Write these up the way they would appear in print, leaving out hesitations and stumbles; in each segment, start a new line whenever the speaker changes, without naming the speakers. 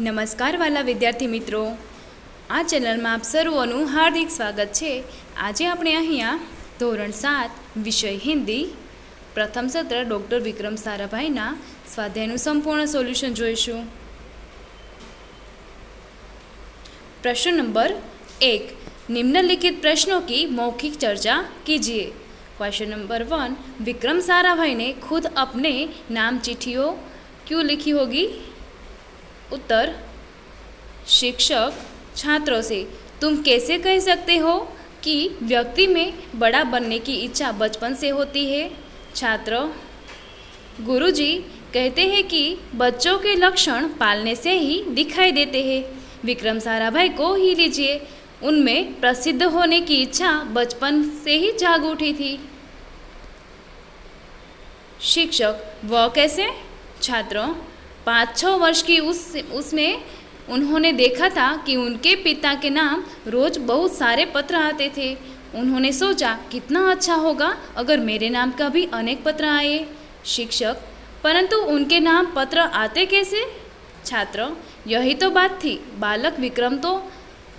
નમસ્કાર વાલા વિદ્યાર્થી મિત્રો, આ ચેનલમાં આપ સર્વોનું હાર્દિક સ્વાગત છે। આજે આપણે અહીંયા ધોરણ 7 વિષય હિન્દી પ્રથમ સત્ર ડૉક્ટર વિક્રમ સારાભાઈના સ્વાધ્યાયનું સંપૂર્ણ સોલ્યુશન જોઈશું। प्रश्न नंबर 1, निम्नलिखित प्रश्नों की मौखिक चर्चा कीजिए। क्वेश्चन नंबर 1, विक्रम साराभाई ने खुद अपने नाम चिट्ठियों क्यों लिखी होगी? उत्तर, शिक्षक छात्रों से। तुम कैसे कह सकते हो कि व्यक्ति में बड़ा बनने की इच्छा बचपन से होती है? छात्र, गुरुजी कहते हैं कि बच्चों के लक्षण पालने से ही दिखाई देते हैं। विक्रम साराभाई को ही लीजिए, उनमें प्रसिद्ध होने की इच्छा बचपन से ही जाग उठी थी। शिक्षक, वह कैसे? छात्रों, 5-6 वर्ष की उसमें उन्होंने देखा था कि उनके पिता के नाम रोज़ बहुत सारे पत्र आते थे। उन्होंने सोचा कितना अच्छा होगा अगर मेरे नाम का भी अनेक पत्र आए। शिक्षक, परंतु उनके नाम पत्र आते कैसे? छात्र, यही तो बात थी। बालक विक्रम तो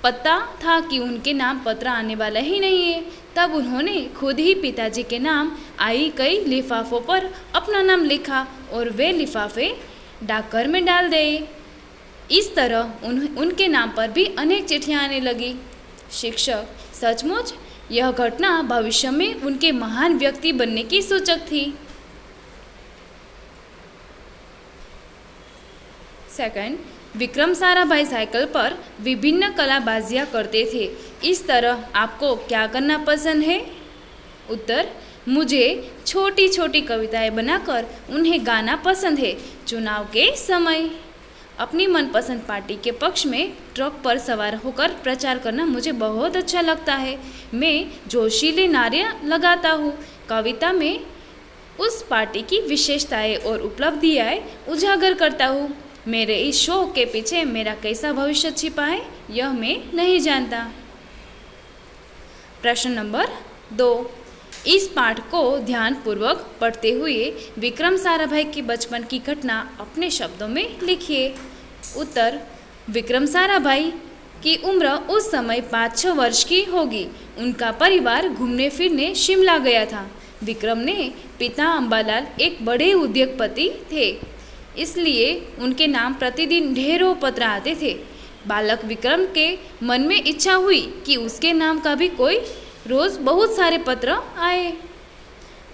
पता था कि उनके नाम पत्र आने वाला ही नहीं है। तब उन्होंने खुद ही पिताजी के नाम आई कई लिफाफों पर अपना नाम लिखा और वे लिफाफे डाकघर में डाल दे। इस तरह उनके नाम पर भी अनेक चिट्ठियाँ आने लगी। शिक्षक, सचमुच यह घटना भविष्य में उनके महान व्यक्ति बनने की सूचक थी। सेकंड, विक्रम साराभाई साइकिल पर विभिन्न कलाबाजियाँ करते थे। इस तरह आपको क्या करना पसंद है? उत्तर, मुझे छोटी छोटी कविताएं बनाकर उन्हें गाना पसंद है। चुनाव के समय अपनी मनपसंद पार्टी के पक्ष में ट्रक पर सवार होकर प्रचार करना मुझे बहुत अच्छा लगता है। मैं जोशीले नारे लगाता हूँ। कविता में उस पार्टी की विशेषताएं और उपलब्धियाँ उजागर करता हूँ। मेरे इस शो के पीछे मेरा कैसा भविष्य छिपा है यह मैं नहीं जानता। प्रश्न नंबर 2, इस पाठ को ध्यानपूर्वक पढ़ते हुए विक्रम साराभाई की बचपन की घटना अपने शब्दों में लिखिए। उत्तर, विक्रम साराभाई की उम्र उस समय 5-6 वर्ष की होगी। उनका परिवार घूमने फिरने शिमला गया था। विक्रम ने पिता अंबालाल एक बड़े उद्योगपति थे, इसलिए उनके नाम प्रतिदिन ढेरों पत्र आते थे। बालक विक्रम के मन में इच्छा हुई कि उसके नाम का भी कोई रोज़ बहुत सारे पत्र आए।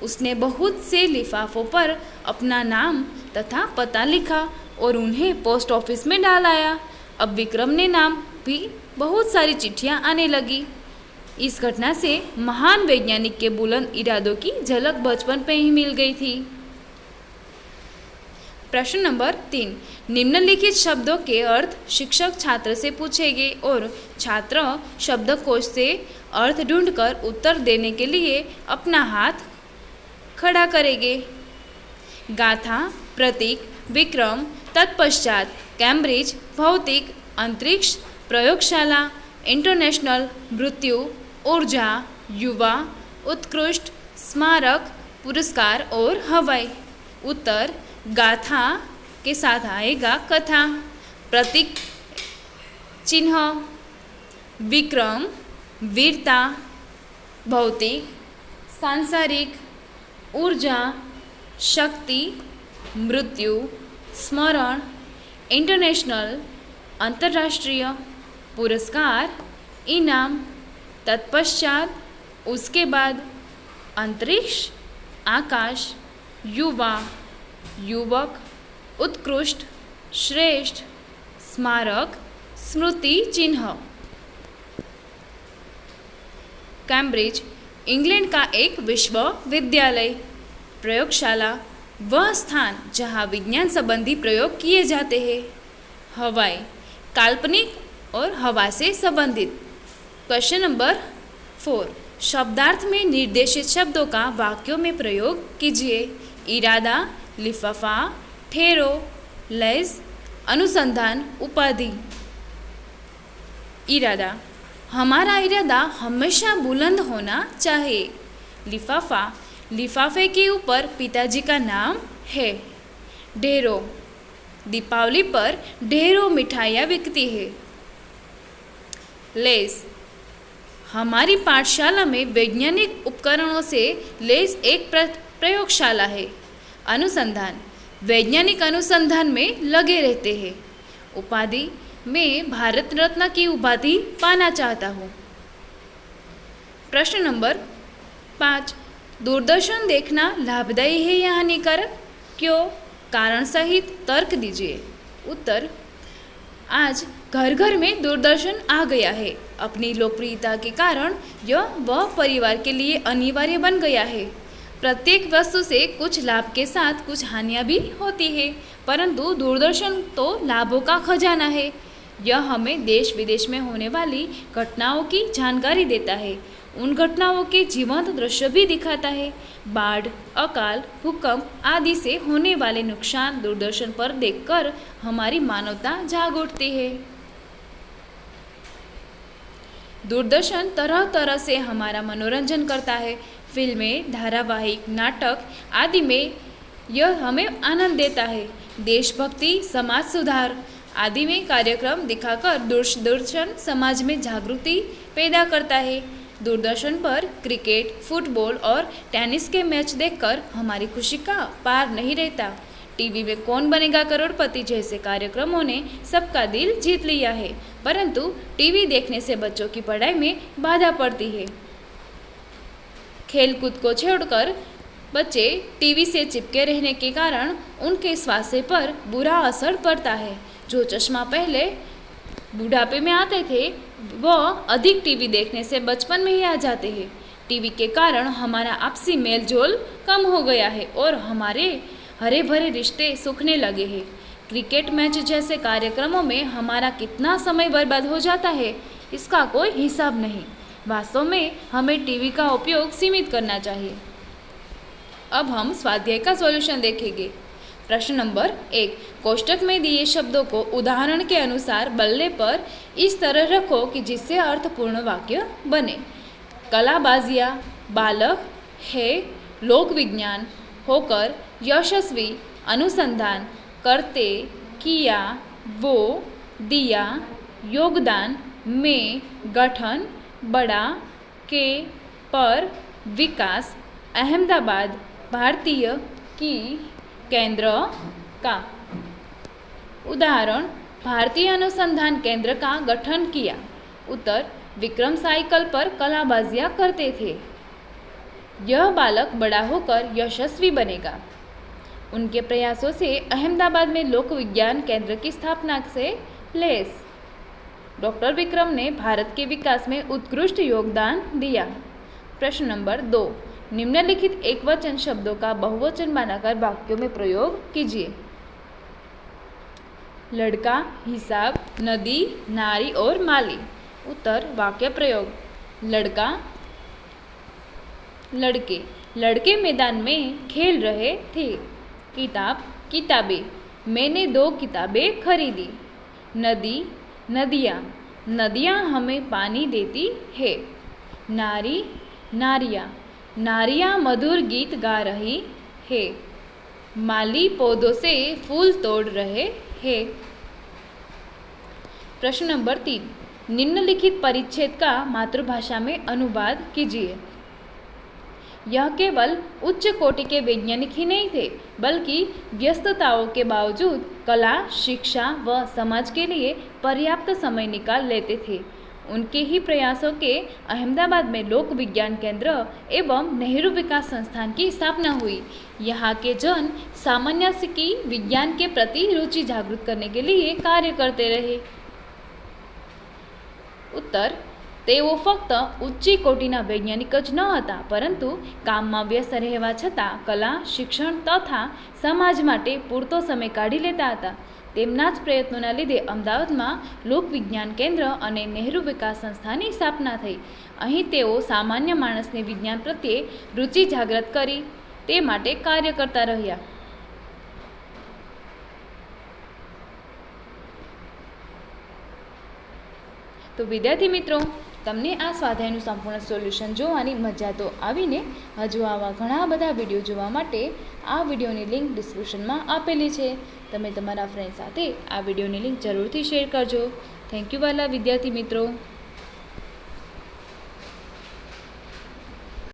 उसने बहुत से लिफाफों पर अपना नाम तथा पता लिखा और उन्हें पोस्ट ऑफिस में डाल आया। अब विक्रम ने नाम भी बहुत सारी चिट्ठियाँ आने लगी। इस घटना से महान वैज्ञानिक के बुलंद इरादों की झलक बचपन पे ही मिल गई थी। प्रश्न नंबर 3, निम्नलिखित शब्दों के अर्थ शिक्षक छात्र से पूछेंगे और छात्र शब्दकोश से अर्थ ढूंढकर उत्तर देने के लिए अपना हाथ खड़ा करेंगे। गाथा, प्रतीक, विक्रम, तत्पश्चात कैम्ब्रिज, भौतिक, अंतरिक्ष, प्रयोगशाला, इंटरनेशनल, मृत्यु, ऊर्जा, युवा, उत्कृष्ट, स्मारक, पुरस्कार और हवाई। उत्तर, गाथा के साथ आएगा कथा, प्रतीक चिन्ह, विक्रम वीरता, भौतिक सांसारिक, ऊर्जा शक्ति, मृत्यु स्मरण, इंटरनेशनल अंतर्राष्ट्रीय, पुरस्कार इनाम, तत्पश्चात उसके बाद, अंतरिक्ष आकाश, युवा युवक, उत्कृष्ट श्रेष्ठ, स्मारक स्मृति चिन्ह। कैम्ब्रिज इंग्लैंड का एक विश्वविद्यालय। प्रयोगशाला वह स्थान जहाँ विज्ञान संबंधी प्रयोग किए जाते हैं। हवाई काल्पनिक और हवा से संबंधित। क्वेश्चन नंबर 4, शब्दार्थ में निर्देशित शब्दों का वाक्यों में प्रयोग कीजिए। इरादा, लिफाफा, ठहरो, लैस, अनुसंधान, उपाधि। इरादा, हमारा इरादा हमेशा बुलंद होना चाहिए। लिफाफा, लिफाफे के ऊपर पिताजी का नाम है। ढेरों, दीपावली पर ढेरों मिठाइयाँ बिकती है। लेस। हमारी पाठशाला में वैज्ञानिक उपकरणों से लेस एक प्रयोगशाला है। अनुसंधान। वैज्ञानिक अनुसंधान में लगे रहते हैं। उपाधि। मैं भारत रत्न की उपाधि पाना चाहता हूँ। प्रश्न नंबर 5। दूरदर्शन देखना लाभदायी है या हानिकारक? क्यों? कारण सहित तर्क दीजिए। उत्तर। आज घर घर में दूरदर्शन आ गया है। अपनी लोकप्रियता के कारण यह वह परिवार के लिए अनिवार्य बन गया है। प्रत्येक वस्तु से कुछ लाभ के साथ कुछ हानियाँ भी होती है, परंतु दूरदर्शन तो लाभों का खजाना है। यह हमें देश विदेश में होने वाली घटनाओं की जानकारी देता है। उन घटनाओं के जीवंत दृश्य भी दिखाता है। बाढ़, अकाल, भूकंप आदि से होने वाले नुकसान दूरदर्शन पर देखकर हमारी मानवता जाग उठती है। दूरदर्शन तरह तरह से हमारा मनोरंजन करता है। फिल्में, धारावाहिक, नाटक आदि में यह हमें आनंद देता है। देशभक्ति, समाज सुधार आदि में कार्यक्रम दिखाकर दूरदर्शन समाज में जागृति पैदा करता है। दूरदर्शन पर क्रिकेट, फुटबॉल और टेनिस के मैच देखकर हमारी खुशी का पार नहीं रहता। टीवी में कौन बनेगा करोड़पति जैसे कार्यक्रमों ने सबका दिल जीत लिया है, परंतु टीवी देखने से बच्चों की पढ़ाई में बाधा पड़ती है। खेलकूद को छोड़कर बच्चे टीवी से चिपके रहने के कारण उनके स्वास्थ्य पर बुरा असर पड़ता है। जो चश्मा पहले बुढ़ापे में आते थे, वह अधिक टीवी देखने से बचपन में ही आ जाते हैं। टीवी के कारण हमारा आपसी मेल जोल कम हो गया है और हमारे हरे भरे रिश्ते सूखने लगे हैं। क्रिकेट मैच जैसे कार्यक्रमों में हमारा कितना समय बर्बाद हो जाता है, इसका कोई हिसाब नहीं। वास्तव में हमें टीवी का उपयोग सीमित करना चाहिए। अब हम स्वाध्याय का सॉल्यूशन देखेंगे। प्रश्न नंबर 1। कोष्टक में दिए शब्दों को उदाहरण के अनुसार बल्ले पर इस तरह रखो कि जिससे अर्थपूर्ण वाक्य बने। कलाबाजिया, बालक, है, लोक विज्ञान, होकर, यशस्वी, अनुसंधान, करते, किया, वो, दिया, योगदान, में, गठन, बड़ा, के, पर, विकास, अहमदाबाद, भारतीय, की, केंद्र, का। उदाहरण। भारतीय अनुसंधान केंद्र का गठन किया। उत्तर। विक्रम साइकिल पर कलाबाजियाँ करते थे। यह बालक बड़ा होकर यशस्वी बनेगा। उनके प्रयासों से अहमदाबाद में लोक विज्ञान केंद्र की स्थापना से लेस। डॉक्टर विक्रम ने भारत के विकास में उत्कृष्ट योगदान दिया। प्रश्न नंबर 2। निम्नलिखित एकवचन शब्दों का बहुवचन बनाकर वाक्यों में प्रयोग कीजिए। लड़का, हिसाब, नदी, नारी और माली। उत्तर। वाक्य प्रयोग। लड़का, लड़के, लड़के मैदान में खेल रहे थे। किताब, किताबें, मैंने 2 किताबें खरीदी। नदी, नदियाँ, नदियाँ हमें पानी देती है। नारी, नारियाँ, नारियाँ मधुर गीत गा रही है। माली पौधों से फूल तोड़ रहे हैं। प्रश्न नंबर 3। निम्नलिखित परिच्छेद का मातृभाषा में अनुवाद कीजिए। यह केवल उच्च कोटि के वैज्ञानिक ही नहीं थे, बल्कि व्यस्तताओं के बावजूद कला, शिक्षा व समाज के लिए पर्याप्त समय निकाल लेते थे। उनके ही प्रयासों के अहमदाबाद में लोक विज्ञान केंद्र एवं नेहरू विकास संस्थान की स्थापना हुई। यहाँ के जन सामान्य की विज्ञान के प्रति रुचि जागृत करने के लिए कार्य करते रहे। उत्तर। તેઓ ફક્ત ઉચ્ચ કોટીના વૈજ્ઞાનિક જ ન હતા, પરંતુ કામમાં વ્યસ્ત રહેવા છતાં કલા, શિક્ષણ તથા સમાજ માટે પૂરતો સમય કાઢી લેતા હતા. તેમના જ પ્રયત્નોના લીધે અમદાવાદમાં લોક વિજ્ઞાન કેન્દ્ર અને નહેરુ વિકાસ સંસ્થાની સ્થાપના થઈ. અહીં તેઓ સામાન્ય માણસને વિજ્ઞાન પ્રત્યે રુચિ જાગૃત કરી તે માટે કાર્ય કરતા રહ્યા. તો વિદ્યાર્થી મિત્રો, તમને આ સ્વાધ્યાયનું સંપૂર્ણ સોલ્યુશન જોવાની મજા તો આવીને? હજુ આવા ઘણા બધા વિડીયો જોવા માટે આ વિડીયોની લિંક ડિસ્ક્રિપ્શનમાં આપેલી છે. તમે તમારા ફ્રેન્ડ સાથે આ વિડીયોની લિંક જરૂરથી શેર કરજો. થેન્ક યુ વાલા વિદ્યાર્થી મિત્રો.